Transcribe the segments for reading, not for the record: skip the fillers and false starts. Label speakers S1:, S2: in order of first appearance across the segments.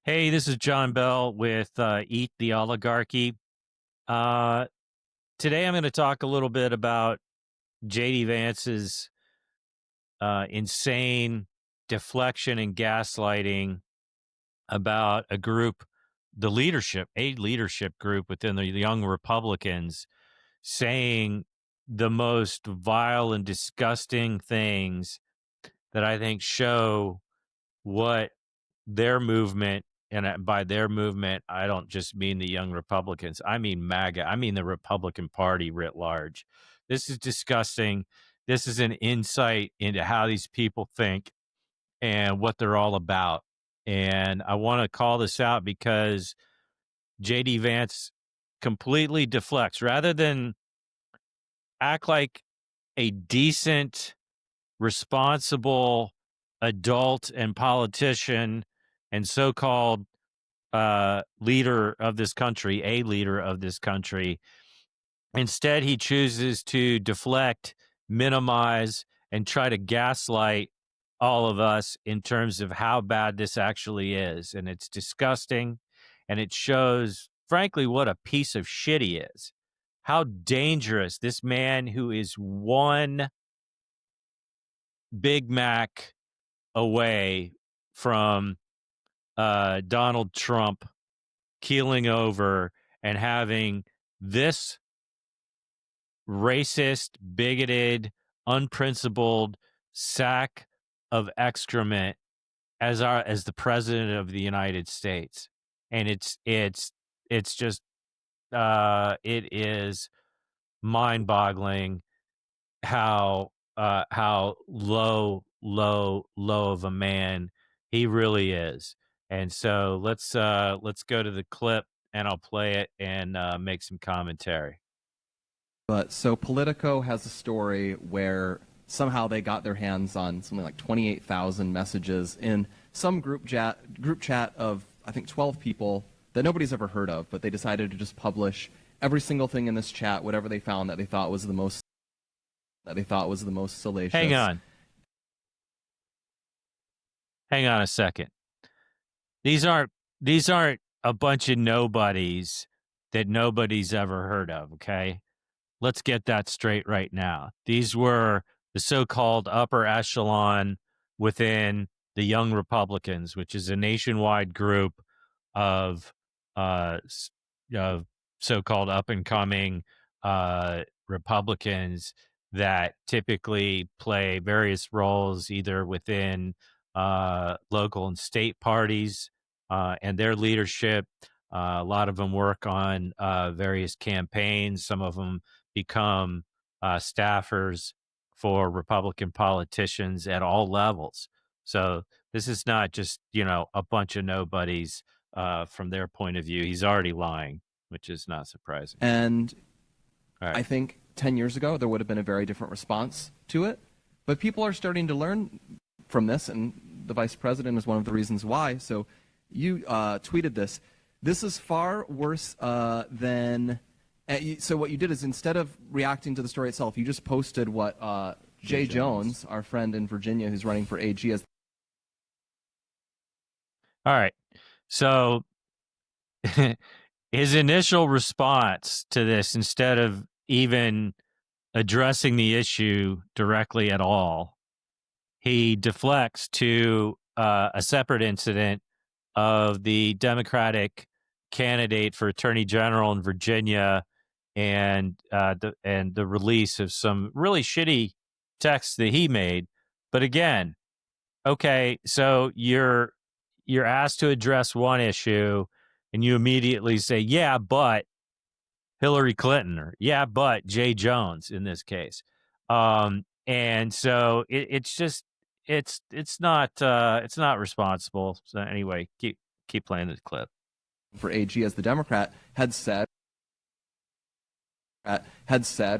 S1: Hey, this is John Bell with Eat the Oligarchy. Uh, Today I'm going to talk a little bit about JD Vance's insane deflection and gaslighting about a leadership group within the Young Republicans, saying the most vile and disgusting things that I think show what their movement, and by their movement, I don't just mean the Young Republicans. I mean MAGA. I mean the Republican Party writ large. This is disgusting. This is an insight into how these people think and what they're all about. And I want to call this out because JD Vance completely deflects rather than act like a decent, responsible adult and politician and so-called leader of this country, a leader of this country. Instead, he chooses to deflect, minimize, and try to gaslight all of us in terms of how bad this actually is. And it's disgusting. And it shows, frankly, what a piece of shit he is. How dangerous this man who is one Big Mac away from Donald Trump keeling over and having this racist, bigoted, unprincipled sack of excrement as the president of the United States. And it's just it is mind-boggling how low of a man he really is. And so let's go to the clip and I'll play it and make some commentary.
S2: But so Politico has a story where somehow they got their hands on something like 28,000 messages in some group chat of I think 12 people that nobody's ever heard of, but they decided to just publish every single thing in this chat, whatever they found that they thought was the most salacious.
S1: Hang on a second. These aren't a bunch of nobodies that nobody's ever heard of, okay? Let's get that straight right now. These were the so-called upper echelon within the Young Republicans, which is a nationwide group of so-called up-and-coming Republicans that typically play various roles either within local and state parties and their leadership. A lot of them work on various campaigns. Some of them become staffers for Republican politicians at all levels. So this is not just, a bunch of nobodies from their point of view. He's already lying, which is not surprising.
S2: And
S1: right.
S2: I think 10 years ago, there would have been a very different response to it. But people are starting to learn from this, and the vice president is one of the reasons why. So you tweeted this. This is far worse than... So what you did is instead of reacting to the story itself, you just posted what Jay Jones, our friend in Virginia who's running for AG, as...
S1: All right. So his initial response to this, instead of even addressing the issue directly at all, he deflects to a separate incident of the Democratic candidate for Attorney General in Virginia and the release of some really shitty texts that he made. But again, okay, so you're asked to address one issue and you immediately say, yeah, but Hillary Clinton, or yeah, but Jay Jones in this case. And so it's just it's not responsible. So anyway, keep playing the clip.
S2: For AG, as the Democrat had said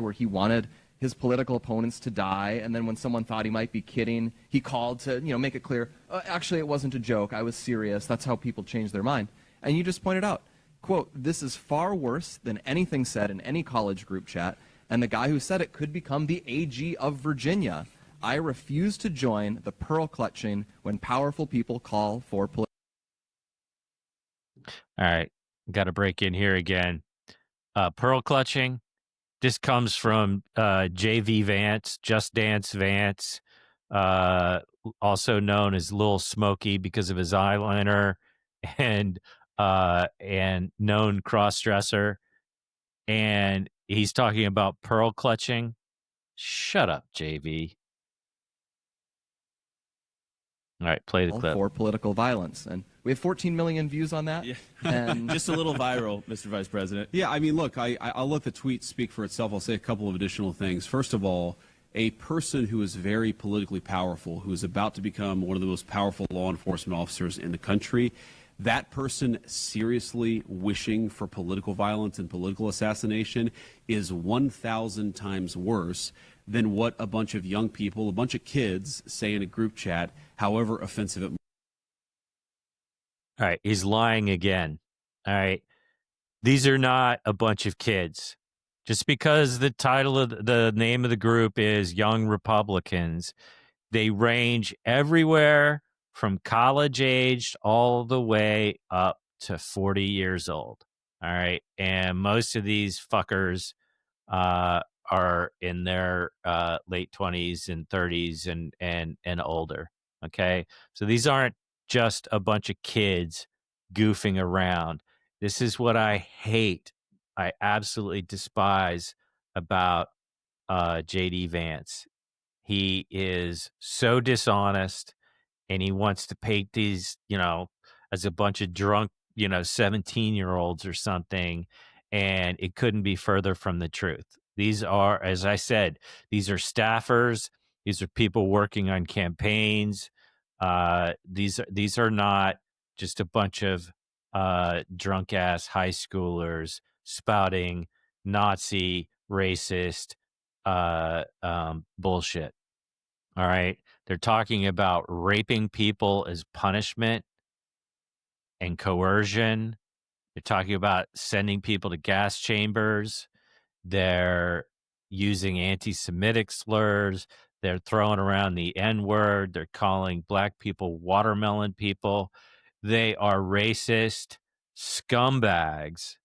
S2: where he wanted his political opponents to die, and then when someone thought he might be kidding, he called to make it clear, actually it wasn't a joke, I was serious. That's how people change their mind. And you just pointed out, quote, this is far worse than anything said in any college group chat, and the guy who said it could become the AG of Virginia. I refuse to join the pearl clutching when powerful people call for political
S1: All right, got to break in here again. Pearl clutching. This comes from JV Vance, Just Dance Vance, uh, also known as Lil Smokey because of his eyeliner, and known crossdresser. And he's talking about pearl clutching. Shut up, JV. All right, play the clip.
S2: For political violence. And we have 14 million views on that.
S3: Yeah.
S2: And
S3: Just a little viral, Mr. Vice President.
S4: Yeah, I mean, look, I'll let the tweet speak for itself. I'll say a couple of additional things. First of all, a person who is very politically powerful, who is about to become one of the most powerful law enforcement officers in the country, that person seriously wishing for political violence and political assassination is 1,000 times worse than what a bunch of young people, a bunch of kids say in a group chat, however offensive it might.
S1: All right, he's lying again. All right. These are not a bunch of kids. Just because the title of the name of the group is Young Republicans, they range everywhere from college aged all the way up to 40 years old. All right. And most of these fuckers uh, are in their late 20s and 30s and older. Okay. So these aren't just a bunch of kids goofing around. This is what I hate. I absolutely despise about JD Vance. He is so dishonest and he wants to paint these, as a bunch of drunk, 17-year-olds or something. And it couldn't be further from the truth. These are, as I said, these are staffers. These are people working on campaigns. These are not just a bunch of drunk ass high schoolers spouting Nazi, racist bullshit. All right. They're talking about raping people as punishment and coercion. They're talking about sending people to gas chambers. They're using anti Semitic slurs. They're throwing around the N word. They're calling black people watermelon people. They are racist scumbags.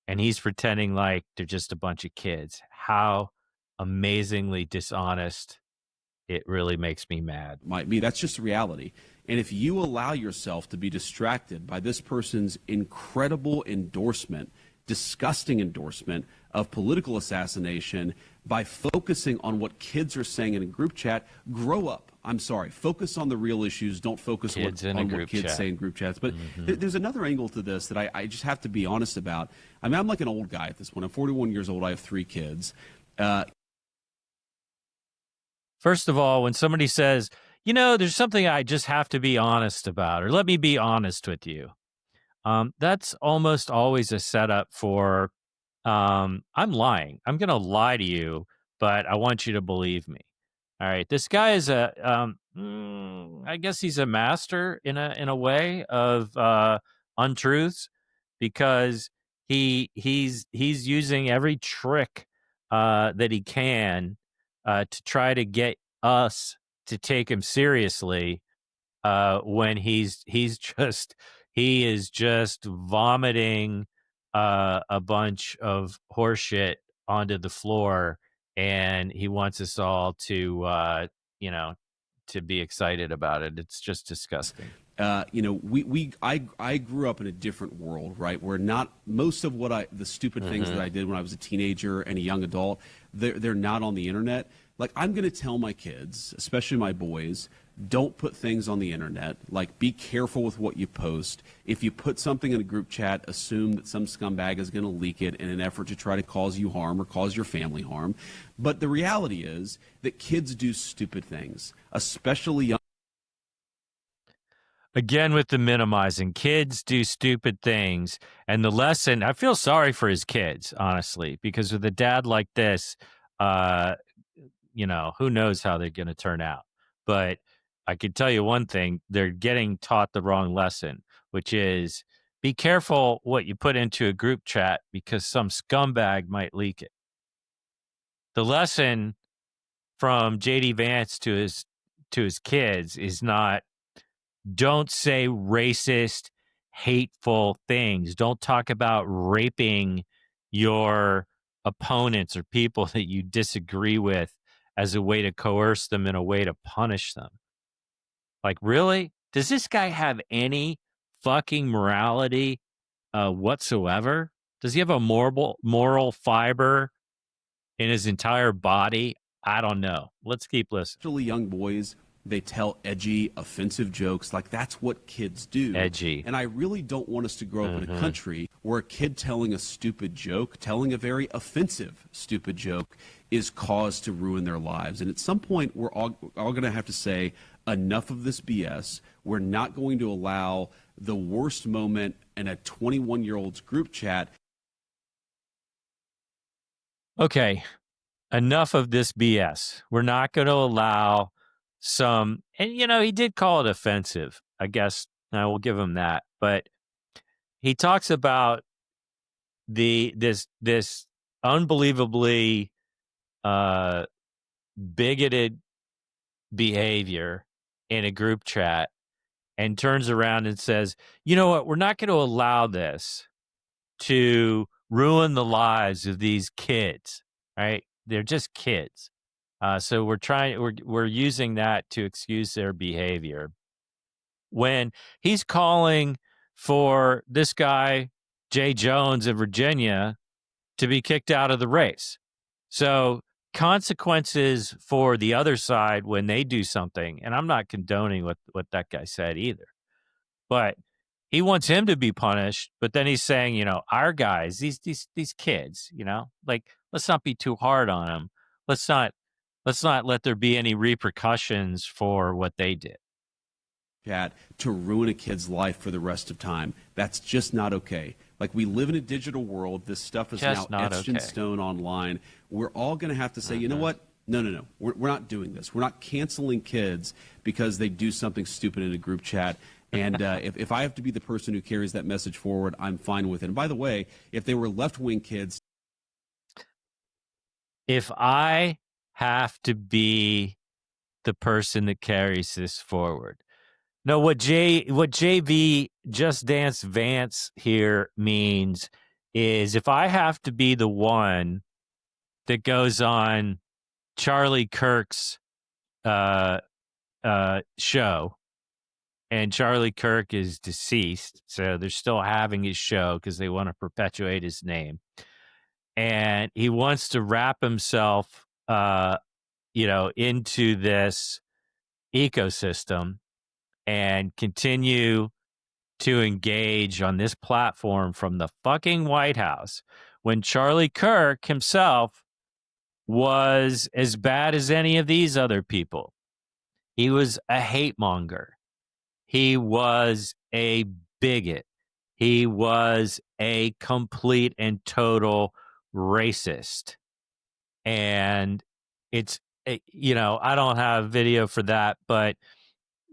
S1: And he's pretending like they're just a bunch of kids. How amazingly dishonest. It really makes me mad.
S4: Might be. That's just reality. And if you allow yourself to be distracted by this person's incredible endorsement, disgusting endorsement of political assassination by focusing on what kids are saying in a group chat, grow up. I'm sorry. Focus on the real issues. Don't focus on what kids say in group chats. But there's another angle to this that I just have to be honest about. I mean, I'm like an old guy at this point. I'm 41 years old. I have 3 kids.
S1: First of all, when somebody says, there's something I just have to be honest about, or let me be honest with you, that's almost always a setup for, I'm lying. I'm going to lie to you, but I want you to believe me. All right. This guy is I guess he's a master in a way of untruths, because he's using every trick that he can to try to get us to take him seriously when he is just vomiting a bunch of horseshit onto the floor, and he wants us all to to be excited about it. It's just disgusting.
S4: I grew up in a different world, right? Where not most of the stupid things that I did when I was a teenager and a young adult, they're not on the internet. Like, I'm going to tell my kids, especially my boys, don't put things on the internet. Like, be careful with what you post. If you put something in a group chat, assume that some scumbag is going to leak it in an effort to try to cause you harm or cause your family harm. But the reality is that kids do stupid things, especially young.
S1: Again, with the minimizing, kids do stupid things. And the lesson, I feel sorry for his kids, honestly, because with a dad like this, who knows how they're going to turn out. But I can tell you one thing, they're getting taught the wrong lesson, which is be careful what you put into a group chat because some scumbag might leak it. The lesson from JD Vance to his kids is not, don't say racist, hateful things. Don't talk about raping your opponents or people that you disagree with as a way to coerce them, in a way to punish them. Like, really? Does this guy have any fucking morality whatsoever? Does he have a moral fiber in his entire body? I don't know. Let's keep listening.
S4: Especially young boys, they tell edgy, offensive jokes. Like, that's what kids do.
S1: Edgy.
S4: And I really don't want us to grow up in a country where a kid telling a stupid joke, telling a very offensive stupid joke, is cause to ruin their lives. And at some point, we're all going to have to say, enough of this BS. We're not going to allow the worst moment in a 21-year-old's group chat.
S1: Okay, enough of this BS. We're not going to allow some, and he did call it offensive. I guess I will give him that. But he talks about this unbelievably bigoted behavior in a group chat, and turns around and says, you know what, we're not going to allow this to ruin the lives of these kids, right? They're just kids. So we're using that to excuse their behavior. When he's calling for this guy, Jay Jones of Virginia, to be kicked out of the race. So consequences for the other side when they do something, and I'm not condoning what that guy said either, but he wants him to be punished. But then he's saying, our guys, these kids, like, let's not be too hard on them. Let's not let there be any repercussions for what they did.
S4: Chat to ruin a kid's life for the rest of time. That's just not okay. Like, we live in a digital world. This stuff is
S1: Just
S4: now
S1: not
S4: etched in
S1: okay.
S4: stone online. We're all going to have to say, you know what? No. We're not doing this. We're not canceling kids because they do something stupid in a group chat. And if I have to be the person who carries that message forward, I'm fine with it. And by the way, if they were left-wing kids,
S1: If I have to be the person that carries this forward. No, what JV Just Dance Vance here means is, if I have to be the one that goes on Charlie Kirk's show, and Charlie Kirk is deceased, so they're still having his show because they want to perpetuate his name, and he wants to wrap himself into this ecosystem and continue to engage on this platform from the fucking White House, when Charlie Kirk himself was as bad as any of these other people. He was a hate monger. He was a bigot. He was a complete and total racist. And it's, I don't have video for that, but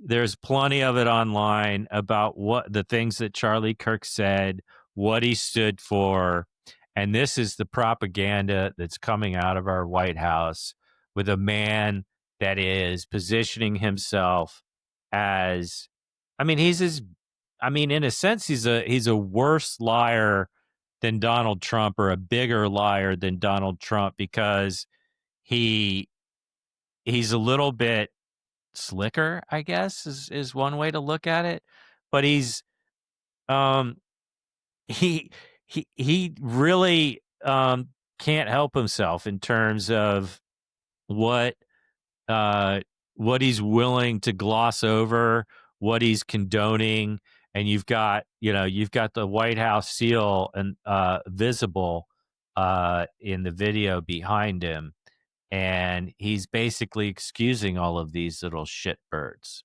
S1: there's plenty of it online about what the things that Charlie Kirk said, what he stood for. And this is the propaganda that's coming out of our White House, with a man that is positioning himself as, in a sense, he's a worse liar than Donald Trump, or a bigger liar than Donald Trump, because he's a little bit slicker, I guess, is one way to look at it. But he's he really can't help himself in terms of what he's willing to gloss over, what he's condoning. And you've got the White House seal and visible in the video behind him. And he's basically excusing all of these little shitbirds.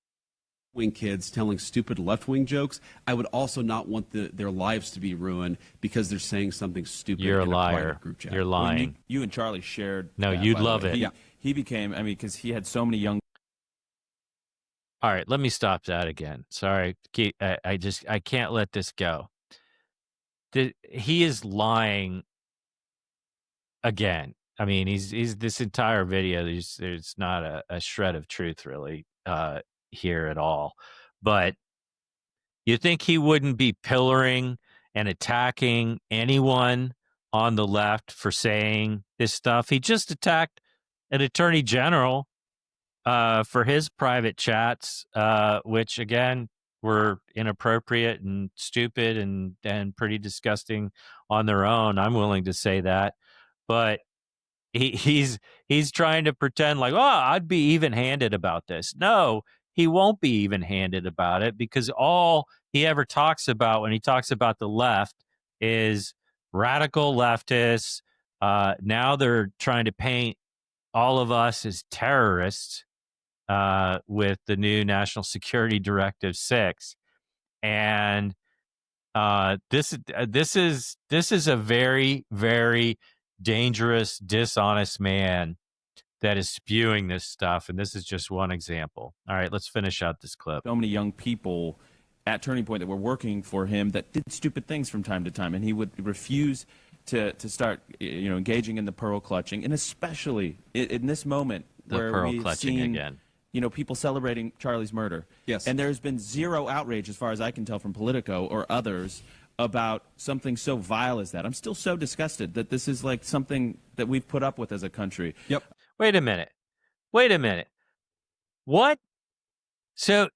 S4: wing kids telling stupid left-wing jokes, I would also not want their lives to be ruined because they're saying something stupid.
S1: You're a
S4: in
S1: liar.
S4: private group chat.
S1: You're lying.
S3: You and Charlie shared.
S1: No,
S3: that,
S1: you'd
S3: by the
S1: love
S3: way.
S1: it.
S3: He became, because he had so many young.
S1: All right, let me stop that again. Sorry, I can't let this go. He is lying again. He's this entire video. There's not a shred of truth really here at all. But You think he wouldn't be pillaring and attacking anyone on the left for saying this stuff? He just attacked an attorney general for his private chats, which again were inappropriate and stupid and pretty disgusting on their own. I'm willing to say that, but he's trying to pretend like, oh, I'd be even-handed about this. No, he won't be even-handed about it, because all he ever talks about when he talks about the left is radical leftists. Now they're trying to paint all of us as terrorists with the new National Security Directive 6, and this is a very, very dangerous, dishonest man that is spewing this stuff, and this is just one example. All right, let's finish out this clip.
S3: So many young people at Turning Point that were working for him that did stupid things from time to time, and he would refuse to start engaging in the pearl clutching, and especially in this moment
S1: The
S3: where
S1: pearl
S3: we've
S1: clutching
S3: seen
S1: again.
S3: people celebrating Charlie's murder.
S2: Yes.
S3: And there's been zero outrage, as far as I can tell, from Politico or others about something so vile as that. I'm still so disgusted that this is like something that we've put up with as a country.
S2: Yep.
S1: Wait a minute. What? So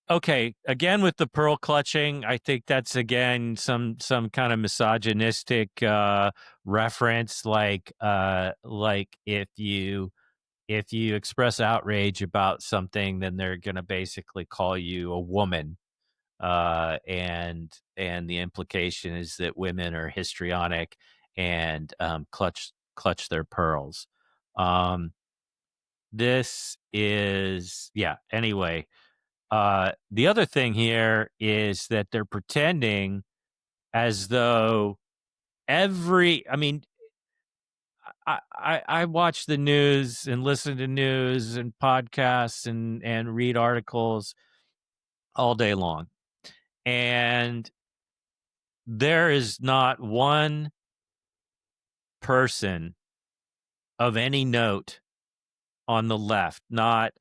S1: okay, again with the pearl clutching, I think that's again some kind of misogynistic reference, like if you express outrage about something, then they're going to basically call you a woman, and the implication is that women are histrionic and clutch their pearls. This is, yeah. Anyway, the other thing here is that they're pretending as though I mean, I watch the news and listen to news and podcasts and read articles all day long, and there is not one person of any note on the left, not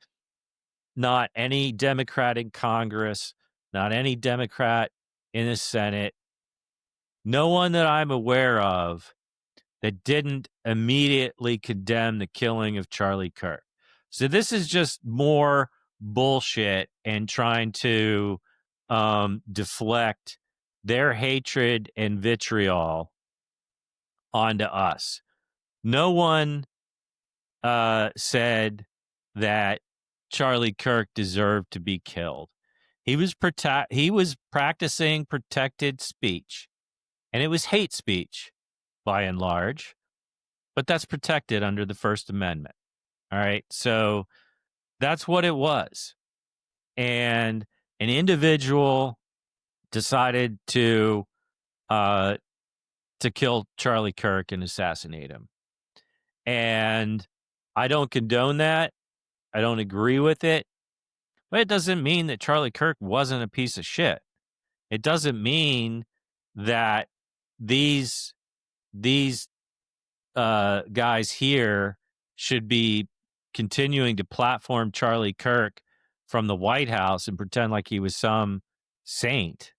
S1: any Democrat in Congress, not any Democrat in the Senate, no one that I'm aware of that didn't immediately condemn the killing of Charlie Kirk. So this is just more bullshit and trying to deflect their hatred and vitriol onto us. No one said that Charlie Kirk deserved to be killed. He was practicing protected speech, and it was hate speech by and large, but that's protected under the First Amendment. All right, so that's what it was. And an individual decided to kill Charlie Kirk and assassinate him. And I don't condone that. I don't agree with it. But it doesn't mean that Charlie Kirk wasn't a piece of shit. It doesn't mean that these guys here should be continuing to platform Charlie Kirk from the White House and pretend like he was some saint.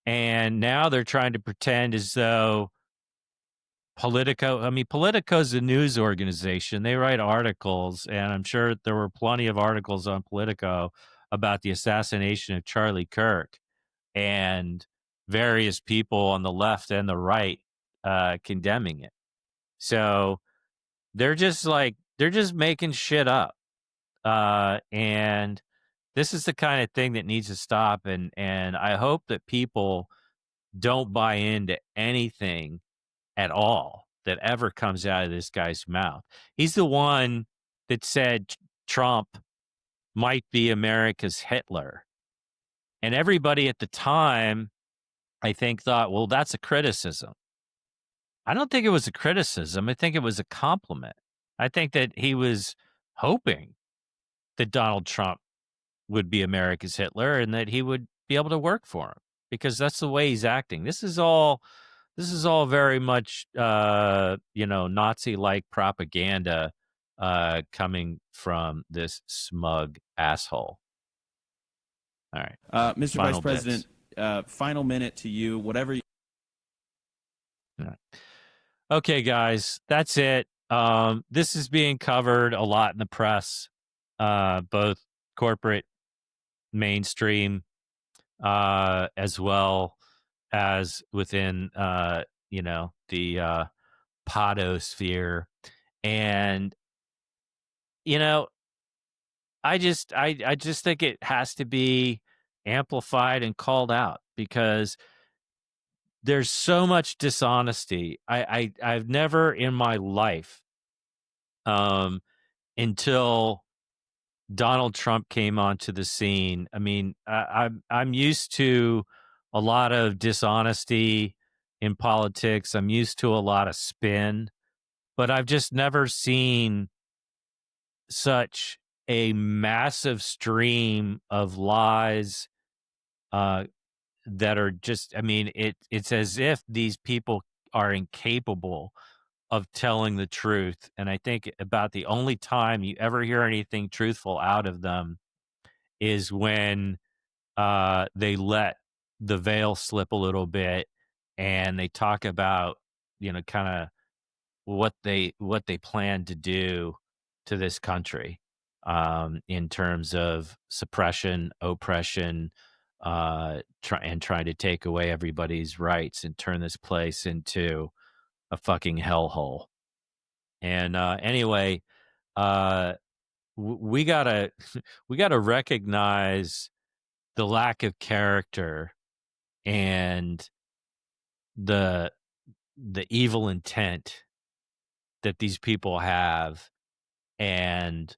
S1: And now they're trying to pretend as though Politico's a news organization. They write articles, and I'm sure there were plenty of articles on Politico about the assassination of Charlie Kirk, and various people on the left and the right condemning it. So they're just making shit up. And this is the kind of thing that needs to stop. And I hope that people don't buy into anything at all that ever comes out of this guy's mouth. He's the one that said Trump might be America's Hitler. And everybody at the time, I think, thought, well, that's a criticism. I don't think it was a criticism. I think it was a compliment. I think that he was hoping that Donald Trump would be America's Hitler and that he would be able to work for him, because that's the way he's acting. This is all very much, Nazi-like propaganda coming from this smug asshole. All right.
S3: Mr.
S1: Final
S3: Vice President, final minute to you. Whatever.
S1: All right. Okay, guys, that's it. This is being covered a lot in the press, both corporate, mainstream, as well as within, the podosphere. And, I just think it has to be amplified and called out because there's so much dishonesty. I've never in my life, um, until Donald Trump came onto the scene. I mean, I'm used to a lot of dishonesty in politics. I'm used to a lot of spin, but I've just never seen such a massive stream of lies uh, that are just. I mean, it's as if these people are incapable of telling the truth. And I think about the only time you ever hear anything truthful out of them is when they let the veil slip a little bit and they talk about, kind of what they plan to do to this country, in terms of suppression, oppression, trying to take away everybody's rights and turn this place into a fucking hellhole. And anyway, uh, we gotta we gotta recognize the lack of character and the the evil intent that these people have, and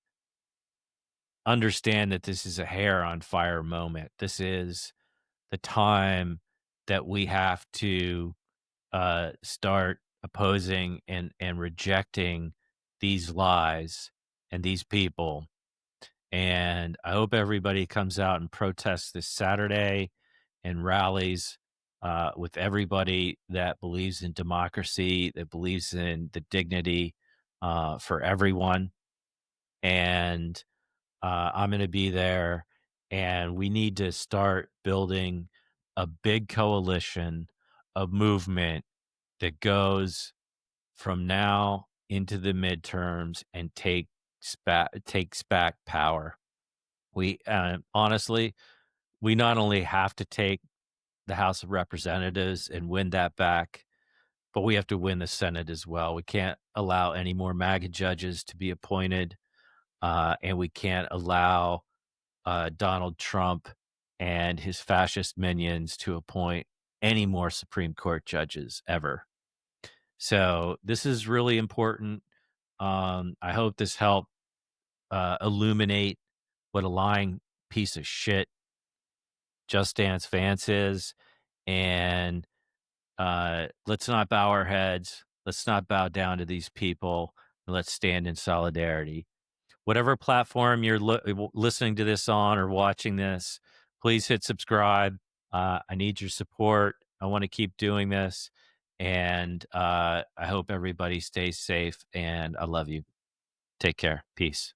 S1: understand that this is a hair on fire moment. This is the time that we have to start opposing and rejecting these lies and these people. And I hope everybody comes out and protests this Saturday and rallies with everybody that believes in democracy, that believes in the dignity for everyone. And I'm going to be there. And we need to start building a big coalition, a movement that goes from now into the midterms and takes back power. We honestly, we not only have to take the House of Representatives and win that back, but we have to win the Senate as well. We can't allow any more MAGA judges to be appointed, and we can't allow Donald Trump and his fascist minions to appoint any more Supreme Court judges ever. So this is really important. I hope this helped illuminate what a lying piece of shit Just Dance Vance is. And let's not bow our heads. Let's not bow down to these people. Let's stand in solidarity. Whatever platform you're listening to this on or watching this, please hit subscribe. I need your support. I want to keep doing this. And I hope everybody stays safe. And I love you. Take care. Peace.